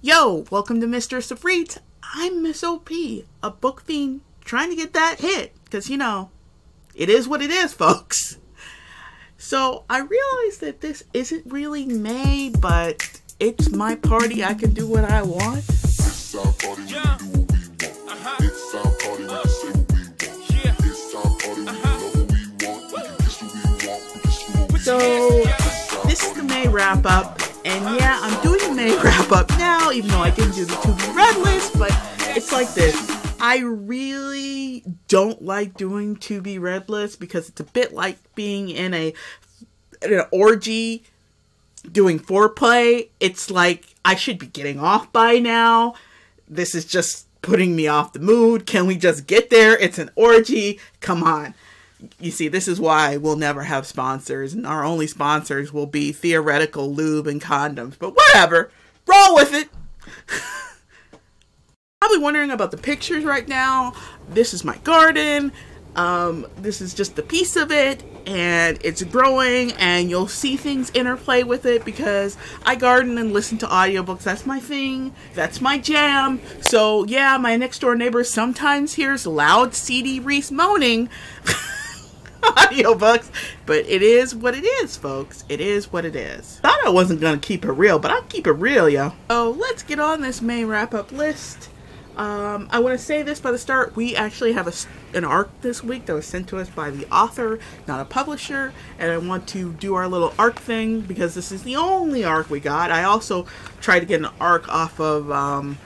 Yo, welcome to Mistress of Reads. I'm Miss OP, a book fiend trying to get that hit, because, you know, it is what it is, folks. So, I realize that this isn't really May, but it's my party. I can do what I want. It's our party, we can do what we want. It's our party, we can say what we want. It's our party, we can love what we want. We can kiss what we want, we can screw what we want. So, this is the May wrap-up. And yeah, I'm doing a May wrap-up now, even though I didn't do the To Be Read list, but it's like this. I really don't like doing To Be Read lists because it's a bit like being in an orgy doing foreplay. It's like, I should be getting off by now. This is just putting me off the mood. Can we just get there? It's an orgy. Come on. You see, this is why we'll never have sponsors, and our only sponsors will be theoretical lube and condoms. But whatever, roll with it. Probably wondering about the pictures right now. This is my garden. This is just a piece of it, and it's growing, and you'll see things interplay with it because I garden and listen to audiobooks. That's my thing. That's my jam. So yeah, my next door neighbor sometimes hears loud CD Reiss moaning. Audiobooks, but it is what it is, folks. It is what it is. Thought I wasn't gonna keep it real, but I'll keep it real, yo. So let's get on this May wrap-up list. I want to say this by the start. We actually have an arc this week that was sent to us by the author, not a publisher, and I want to do our little arc thing because this is the only arc we got. I also tried to get an arc off of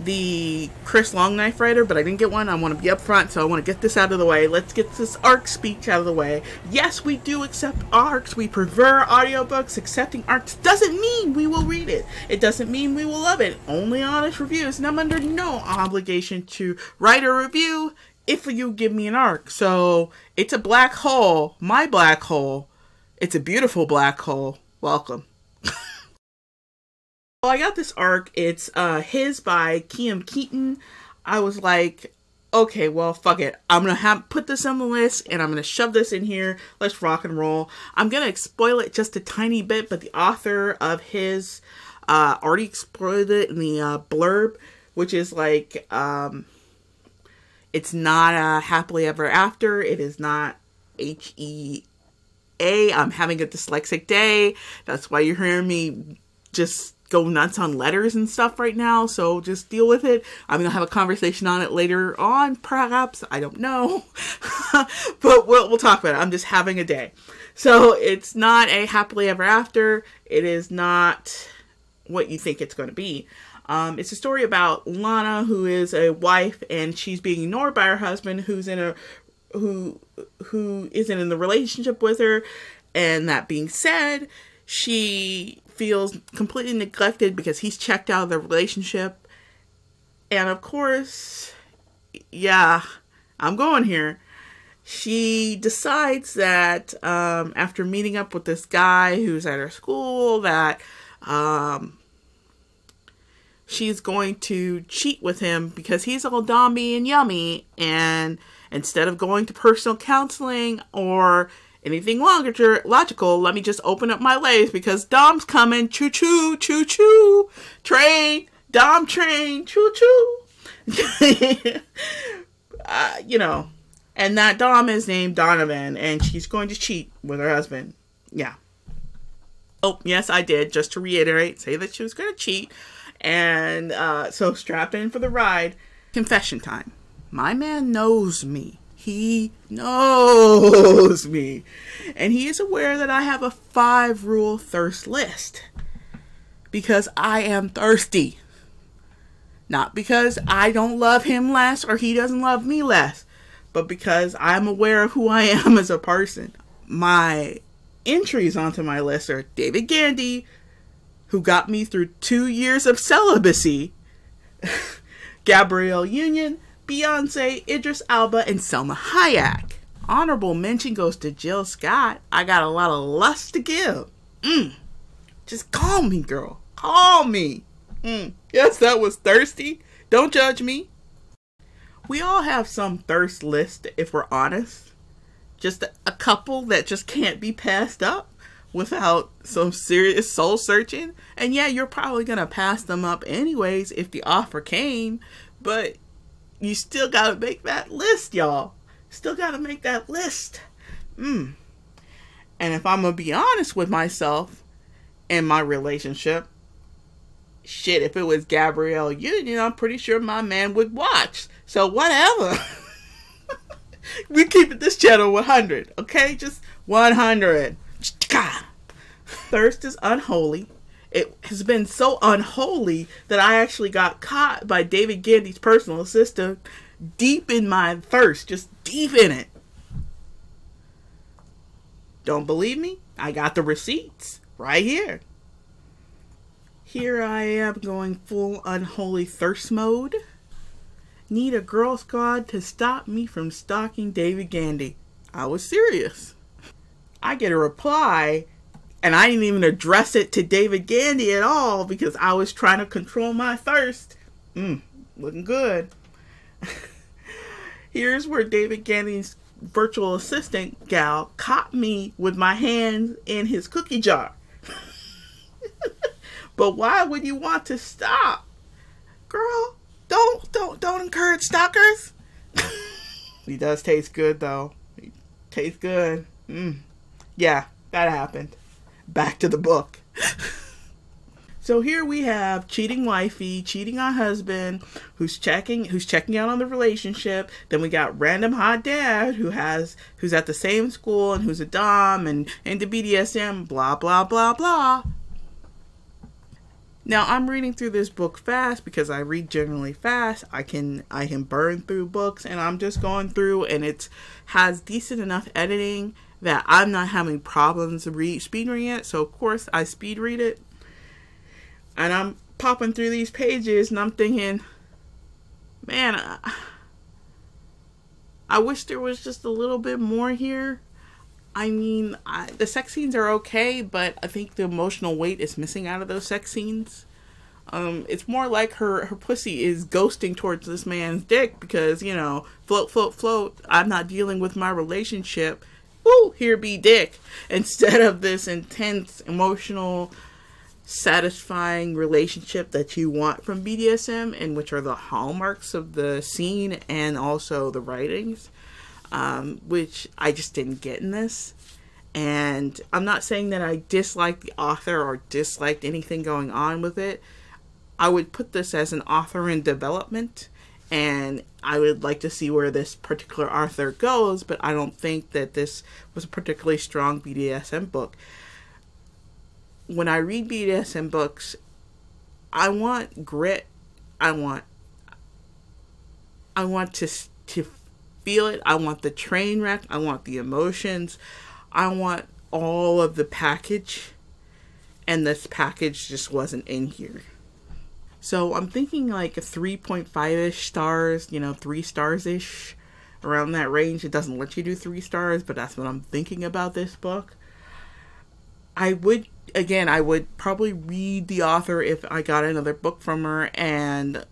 the Kris Longknife writer, but I didn't get one. I want to be upfront, so I want to get this out of the way. Let's get this arc speech out of the way. Yes, we do accept arcs. We prefer audiobooks. Accepting arcs doesn't mean we will read it. It doesn't mean we will love it. Only honest reviews, and I'm under no obligation to write a review if you give me an arc. So, it's a black hole. My black hole. It's a beautiful black hole. Welcome. Well, I got this arc. It's his by Keeton. I was like, okay, well, fuck it. I'm gonna put this on the list, and I'm gonna shove this in here. Let's rock and roll. I'm gonna spoil it just a tiny bit, but the author of his already spoiled it in the blurb, which is like, it's not a happily ever after. It is not HEA. I'm having a dyslexic day. That's why you're hearing me just go nuts on letters and stuff right now, so just deal with it. I'm gonna have a conversation on it later on, perhaps. I don't know. But we'll talk about it. I'm just having a day. So it's not a happily ever after. It is not what you think it's going to be. It's a story about Lana, who is a wife, and she's being ignored by her husband, who isn't in the relationship with her. And that being said, she feels completely neglected because he's checked out of the relationship. And of course, yeah, I'm going here. She decides that after meeting up with this guy who's at her school, that she's going to cheat with him because he's all domby and yummy. And instead of going to personal counseling or anything logical, let me just open up my legs because Dom's coming. Choo choo, choo choo. Train, Dom train, choo choo. You know, and that Dom is named Donovan, and she's going to cheat with her husband. Yeah. Oh, yes, I did. Just to reiterate, say that she was going to cheat. And so strap in for the ride. Confession time. My man knows me. He knows me. And he is aware that I have a 5-rule thirst list. Because I am thirsty. Not because I don't love him less or he doesn't love me less. But because I'm aware of who I am as a person. My entries onto my list are David Gandy, who got me through 2 years of celibacy. Gabrielle Union, Beyonce, Idris Elba, and Selma Hayek. Honorable mention goes to Jill Scott. I got a lot of lust to give. Just call me, girl. Call me. Yes, that was thirsty. Don't judge me. We all have some thirst list, if we're honest. Just a couple that just can't be passed up. without some serious soul searching. And yeah, you're probably gonna pass them up anyways if the offer came, but you still gotta make that list, y'all. Still gotta make that list. And if I'm gonna be honest with myself in my relationship, shit, if it was Gabrielle Union, I'm pretty sure my man would watch. So whatever. We keep it this channel 100, okay? Just 100. Thirst is unholy. It has been so unholy that I actually got caught by David Gandy's personal assistant deep in my thirst, just deep in it. Don't believe me? I got the receipts right here. Here I am going full unholy thirst mode. Need a girl squad to stop me from stalking David Gandy. I was serious. I get a reply, and I didn't even address it to David Gandy at all because I was trying to control my thirst. Looking good. Here's where David Gandy's virtual assistant gal caught me with my hands in his cookie jar. But why would you want to stop? Girl, don't encourage stalkers. He does taste good though. He tastes good. Yeah, that happened. Back to the book. So here we have cheating wifey, cheating on husband, who's checking out on the relationship. Then we got random hot dad who's at the same school and who's a dom and into BDSM, blah blah blah blah. Now I'm reading through this book fast because I read generally fast. I can burn through books, and I'm just going through, and it has decent enough editing that I'm not having problems speed reading it. So of course I speed read it. And I'm popping through these pages and I'm thinking, man, I wish there was just a little bit more here. I mean, the sex scenes are okay, but I think the emotional weight is missing out of those sex scenes. It's more like her pussy is ghosting towards this man's dick because, you know, float, float, float. I'm not dealing with my relationship. Woo, here be dick. Instead of this intense, emotional, satisfying relationship that you want from BDSM, and which are the hallmarks of the scene and also the writings, which I just didn't get in this. And I'm not saying that I disliked the author or disliked anything going on with it. I would put this as an author in development, and I would like to see where this particular author goes, but I don't think that this was a particularly strong BDSM book. When I read BDSM books, I want grit. I want to feel it. I want the train wreck. I want the emotions. I want all of the package. And this package just wasn't in here. So I'm thinking like a 3.5-ish stars, 3 stars-ish, around that range. It doesn't let you do 3 stars, but that's what I'm thinking about this book. I would probably read the author if I got another book from her, and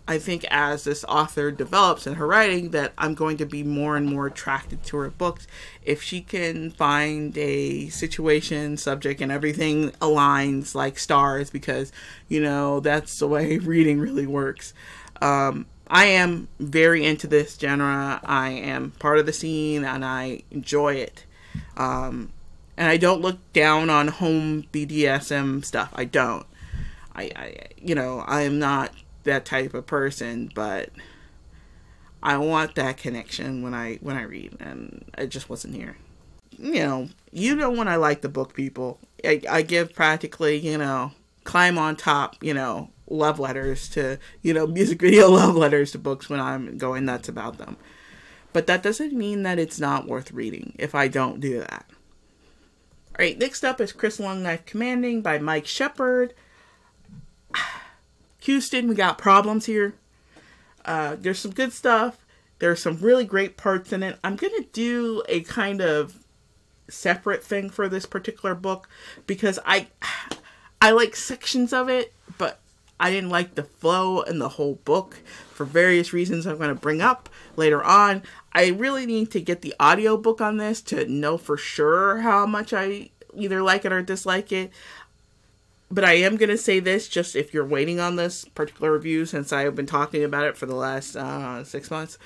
I think as this author develops in her writing that I'm going to be more and more attracted to her books. If she can find a situation, subject, and everything aligns like stars, because, that's the way reading really works. I am very into this genre. I am part of the scene, and I enjoy it. And I don't look down on home BDSM stuff. I don't. I am not that type of person, but I want that connection when I read, and it just wasn't here. You know when I like the book, people. I give practically, climb on top, love letters to, music video love letters to books when I'm going nuts about them. But that doesn't mean that it's not worth reading if I don't do that. Alright, next up is Kris Longknife Commanding by Mike Shepard. Houston, we got problems here. There's some good stuff. There's some really great parts in it. I'm going to do a kind of separate thing for this particular book because I like sections of it, but I didn't like the flow in the whole book for various reasons I'm going to bring up later on. I really need to get the audiobook on this to know for sure how much I either like it or dislike it. But I am going to say this, just if you're waiting on this particular review, since I've been talking about it for the last 6 months.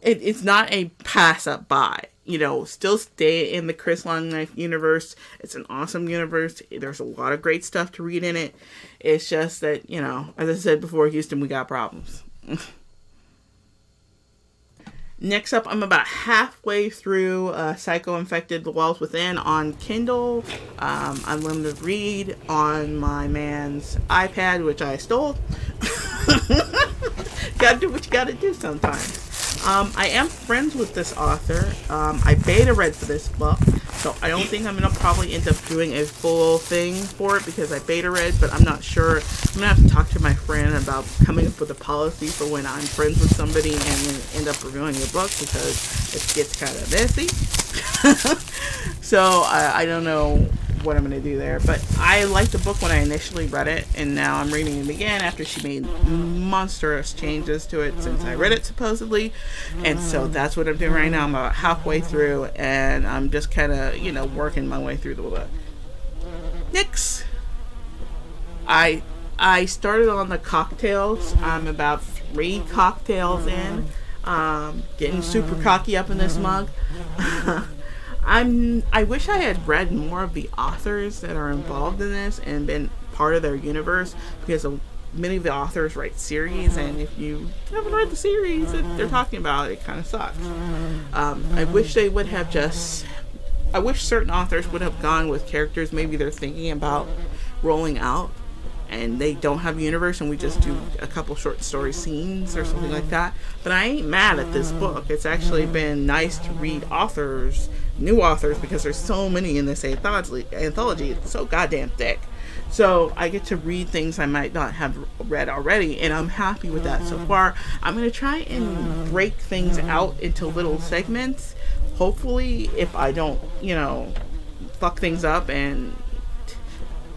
It's not a pass up by. You know, still stay in the Kris Longknife universe. It's an awesome universe. There's a lot of great stuff to read in it. It's just that, you know, as I said before, Houston, we got problems. Next up, I'm about halfway through Psycho Infected: The Walls Within on Kindle. Unlimited read on my man's iPad, which I stole. Gotta do what you gotta do sometimes. I am friends with this author. I beta read for this book, so I don't think I'm going to probably end up doing a full thing for it because I beta read, but I'm not sure. I'm going to have to talk to my friend about coming up with a policy for when I'm friends with somebody and then end up reviewing a book because it gets kind of messy. So I don't know what I'm going to do there, but I liked the book when I initially read it, and now I'm reading it again after she made monstrous changes to it since I read it supposedly, and so that's what I'm doing right now. I'm about halfway through, and I'm just kind of, you know, working my way through the book. Next, I started on the cocktails. I'm about 3 cocktails in, getting super cocky up in this mug. I wish I had read more of the authors that are involved in this and been part of their universe, because many of the authors write series, and if you haven't read the series that they're talking about, it kind of sucks. I wish they would have I wish certain authors would have gone with characters maybe they're thinking about rolling out and they don't have a universe and we just do a couple short story scenes or something like that. But I ain't mad at this book. It's actually been nice to read new authors, because there's so many in this anthology. It's so goddamn thick. So I get to read things I might not have read already, and I'm happy with that so far. I'm going to try and break things out into little segments. Hopefully, if I don't, you know, fuck things up, and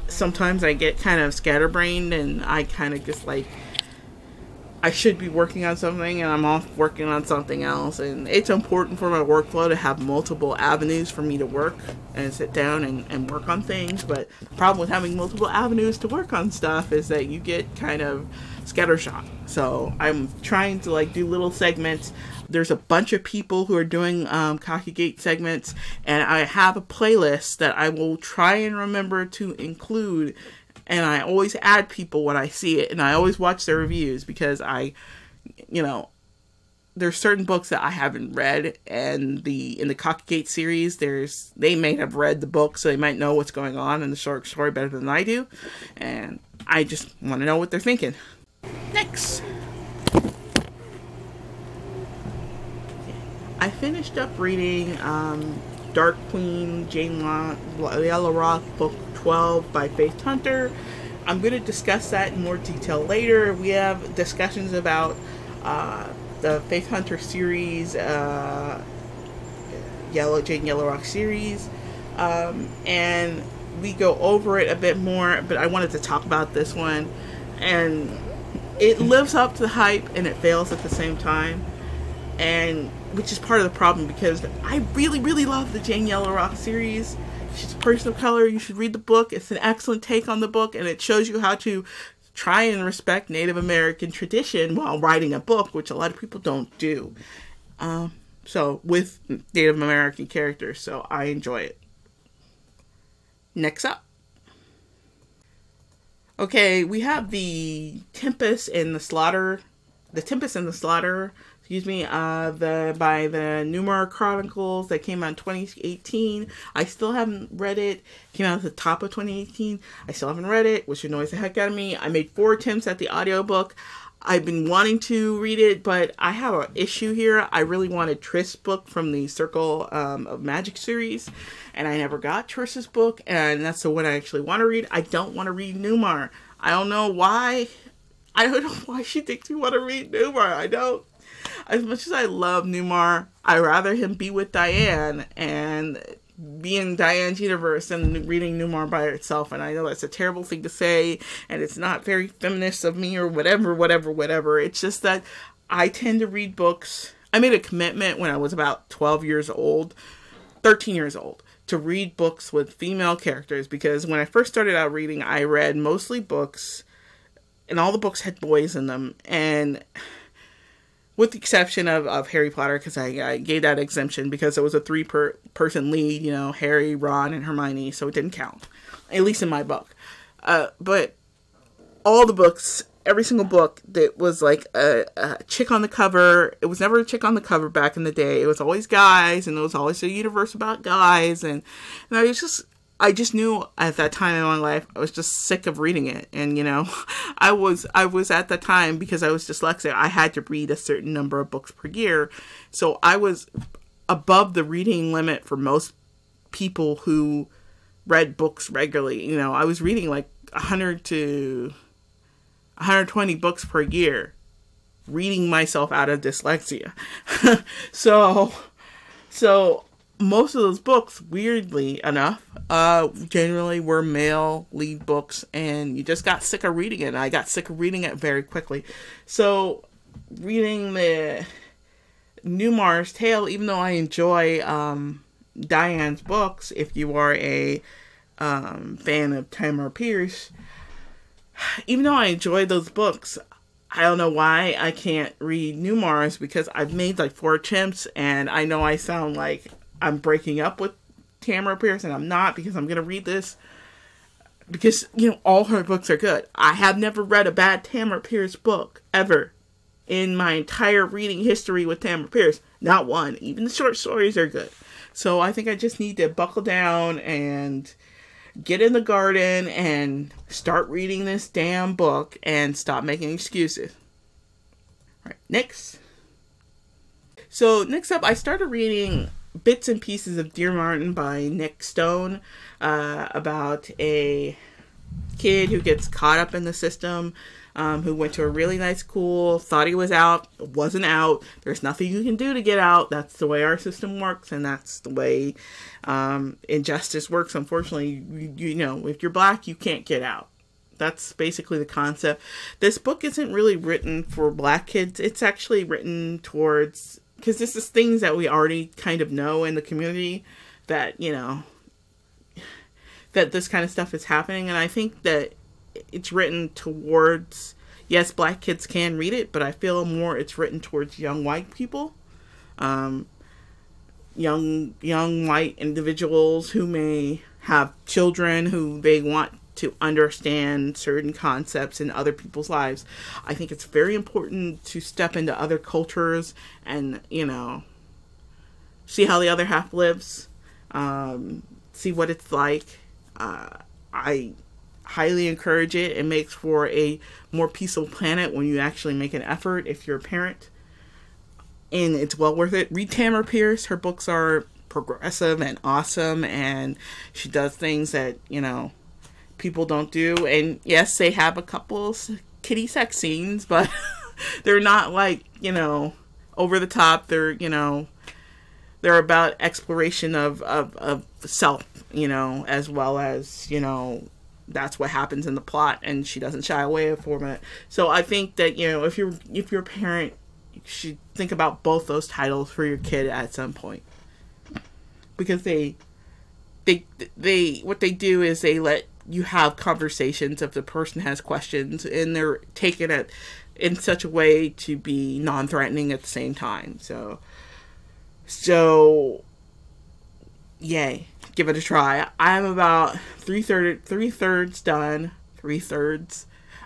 sometimes I get kind of scatterbrained and I kind of just like, I should be working on something and I'm off working on something else, and it's important for my workflow to have multiple avenues for me to work and sit down and work on things. But the problem with having multiple avenues to work on stuff is that you get kind of scattershot. So I'm trying to like do little segments. There's a bunch of people who are doing Cockygate segments, and I have a playlist that I will try and remember to include. And I always add people when I see it, and I always watch their reviews, because there's certain books that I haven't read, and in the Cockygate series, they may have read the book, so they might know what's going on in the short story better than I do, and I just want to know what they're thinking. Next, I finished up reading Dark Queen Yellowrock book 12 by Faith Hunter. I'm going to discuss that in more detail later. We have discussions about the Faith Hunter series, Jane Yellowrock series, and we go over it a bit more, but I wanted to talk about this one, and it lives up to the hype and it fails at the same time, and which is part of the problem, because I really, really love the Jane Yellowrock series. She's a person of color. You should read the book. It's an excellent take on the book, and it shows you how to try and respect Native American tradition while writing a book, which a lot of people don't do. So with Native American characters, so I enjoy it. Next up. Okay, we have the Tempests and the Slaughter. The Tempests and the Slaughter, by the Numair Chronicles that came out in 2018. I still haven't read it. Came out at the top of 2018. I still haven't read it, which annoys the heck out of me. I made 4 attempts at the audiobook. I've been wanting to read it, but I have an issue here. I really wanted Tris' book from the Circle of Magic series, and I never got Tris's book, and that's the one I actually want to read. I don't want to read Numair. I don't know why. I don't know why she thinks we want to read Numair. I don't. As much as I love Numair, I'd rather him be with Diane and be in Diane's universe than reading Numair by itself. And I know that's a terrible thing to say, and it's not very feminist of me or whatever. It's just that I tend to read books. I made a commitment when I was about 12 years old 13 years old to read books with female characters, because when I first started out reading, I read mostly books, and all the books had boys in them, and with the exception of Harry Potter, because I gave that exemption because it was a three-person lead, you know, Harry, Ron, and Hermione, so it didn't count, at least in my book. But all the books, every single book that was like a chick on the cover, it was never a chick on the cover back in the day. It was always guys, and it was always a universe about guys, and I just knew at that time in my life, I was just sick of reading it. And, you know, I was at that time, because I was dyslexic, I had to read a certain number of books per year. So I was above the reading limit for most people who read books regularly. You know, I was reading like 100 to 120 books per year, reading myself out of dyslexia. So most of those books, weirdly enough, generally were male lead books, and you just got sick of reading it. And I got sick of reading it very quickly. So reading the Numair's Tale, even though I enjoy Diane's books, if you are a fan of Tamora Pierce, even though I enjoy those books, I don't know why I can't read Numair's, because I've made like 4 attempts, and I know I sound like I'm breaking up with Tamora Pierce, and I'm not, because I'm going to read this, because, you know, all her books are good. I have never read a bad Tamora Pierce book, ever, in my entire reading history with Tamora Pierce. Not one. Even the short stories are good. So I think I just need to buckle down and get in the garden and start reading this damn book and stop making excuses. Alright, next. So next up, I started reading bits and pieces of Dear Martin by Nick Stone, about a kid who gets caught up in the system, who went to a really nice school, thought he was out, wasn't out. There's nothing you can do to get out. That's the way our system works, and that's the way injustice works. Unfortunately, you know, if you're black, you can't get out. That's basically the concept. This book isn't really written for black kids. It's actually written towards, because this is things that we already kind of know in the community, that, you know, that this kind of stuff is happening. And I think that it's written towards, yes, black kids can read it, but I feel more it's written towards young white people. Young white individuals who may have children who they want to understand certain concepts in other people's lives. I think it's very important to step into other cultures and, you know, see how the other half lives, see what it's like. I highly encourage it. It makes for a more peaceful planet when you actually make an effort if you're a parent. And it's well worth it. Read Tamora Pierce. Her books are progressive and awesome, and she does things that, you know, people don't do. And yes, they have a couple kitty sex scenes, but they're not like, you know, over the top. They're, you know, they're about exploration of self, you know, as well as, you know, that's what happens in the plot, and she doesn't shy away from it. So I think that, you know, if you're a parent, you should think about both those titles for your kid at some point, because they what they do is they let you have conversations if the person has questions, and they're taking it in such a way to be non-threatening at the same time. So yay, give it a try. I'm about three-thirds done.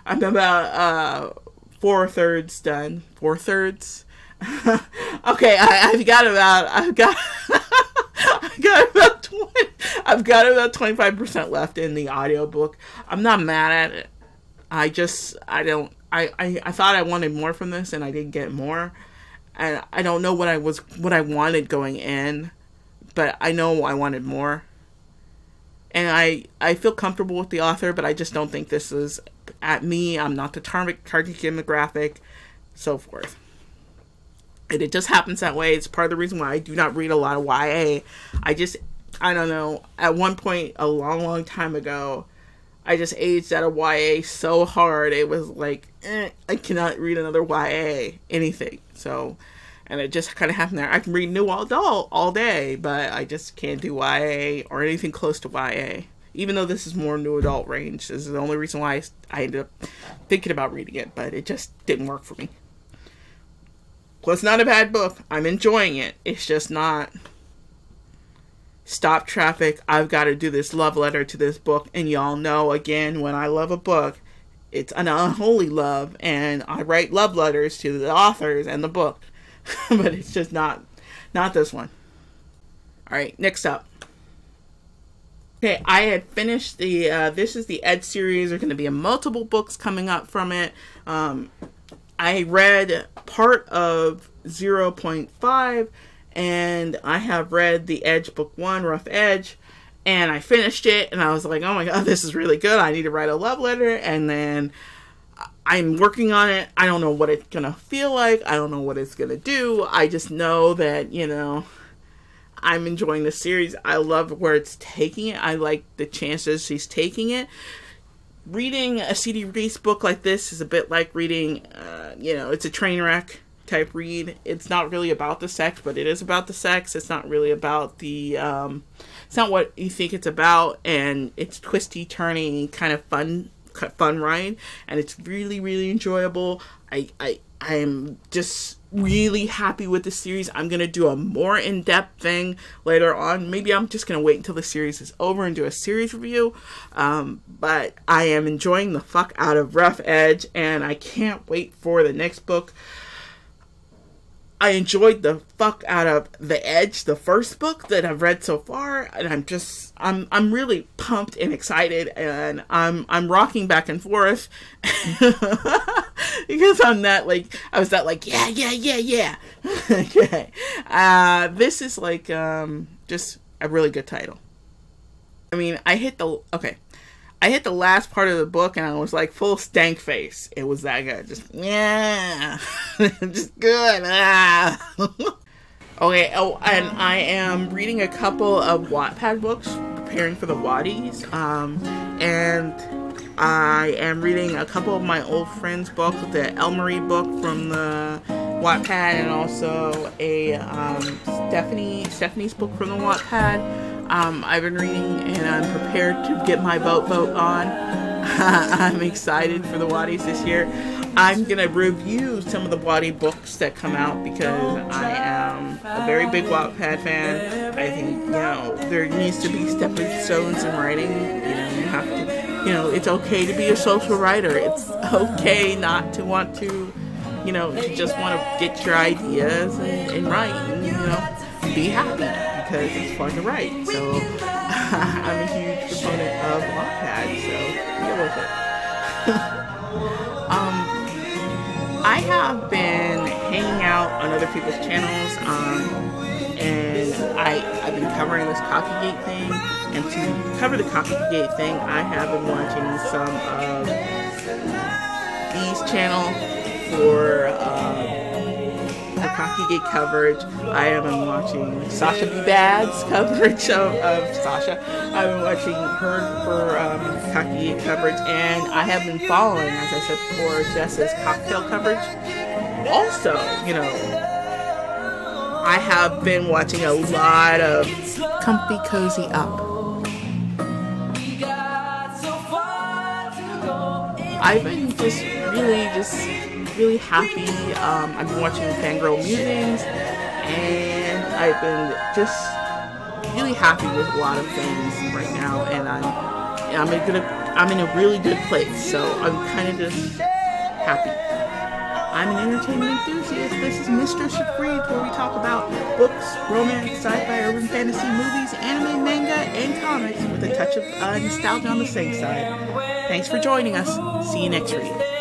I'm about 4/3 done. 4/3. Okay, I've got about 25% left in the audiobook. I'm not mad at it. I thought I wanted more from this, and I didn't get more. And I don't know what I wanted going in, but I know I wanted more. And I feel comfortable with the author, but I just don't think this is at me. I'm not the target demographic, so forth. And it just happens that way. It's part of the reason why I do not read a lot of YA. I don't know, at one point a long time ago, I just aged out of YA so hard, it was like, I cannot read another YA anything. So, And it just kind of happened there. I can read new adult all day, but I just can't do YA or anything close to YA. Even though this is more new adult range. This is the only reason why I ended up thinking about reading it, but it just didn't work for me. Well, it's not a bad book. I'm enjoying it. It's just not... Stop traffic. I've got to do this love letter to this book. And y'all know, again, when I love a book, it's an unholy love. And I write love letters to the authors and the book. But it's just not this one. Alright, next up. Okay, I had finished the, this is the Edge series. There are going to be multiple books coming up from it. I read part of 0.5, and I have read the Edge book 1, Rough Edge, and I finished it, and I was like, oh my god, this is really good. I need to write a love letter, and then I'm working on it. I don't know what it's going to feel like. I don't know what it's going to do. I just know that, you know, I'm enjoying the series. I love where it's taking it. I like the chances she's taking it. Reading a C.D. Reiss book like this is a bit like reading, you know, it's a train wreck type read. It's not really about the sex, but it is about the sex. It's not really about the, it's not what you think it's about, and it's twisty, turny, kind of fun ride, and it's really, really enjoyable. I'm just really happy with the series. I'm going to do a more in-depth thing later on. Maybe I'm just going to wait until the series is over and do a series review. But I am enjoying the fuck out of Rough Edge, and I can't wait for the next book. I enjoyed the fuck out of The Edge, the first book that I've read so far, and I'm really pumped and excited, and I'm rocking back and forth because I'm that like, I was that like, yeah. Okay. This is like, just a really good title. I mean, I hit the last part of the book and I was like full stank face. It was that good. Just, yeah. Just good. Okay, oh, and I am reading a couple of Wattpad books, preparing for the Wattys. And I am reading a couple of my old friends' books, the LOWRY book from the Wattpad, and also a Stephanie's book from the Wattpad. I've been reading, and I'm prepared to get my vote on. I'm excited for the Watties this year. I'm going to review some of the Watty books that come out because I am a very big Wattpad fan. I think, you know, there needs to be stepping stones in writing. You know, you have to, you know, it's okay to be a social writer. It's okay not to want to, you know, to just want to get your ideas and write and, you know, be happy. Because it's fun to write, so I'm a huge proponent of Longknife, so deal with it. I have been hanging out on other people's channels, and I've been covering this Coffeegate thing, and to cover the Coffeegate thing, I have been watching some of E's channel for Coffeegate coverage. I have been watching Sasha B. Bad's coverage of Sasha. I've been watching her for Coffeegate coverage, and I have been following, as I said before, Jess's cocktail coverage. Also, you know, I have been watching a lot of Comfy Cozy Up. I've been really happy. I've been watching Fangirl Musings, and I've been just really happy with a lot of things right now, and I'm in a really good place, so I'm kind of just happy. I'm an entertainment enthusiast. This is Mistress of Reads, where we talk about books, romance, sci-fi, urban fantasy, movies, anime, manga, and comics with a touch of nostalgia on the same side. Thanks for joining us. See you next read.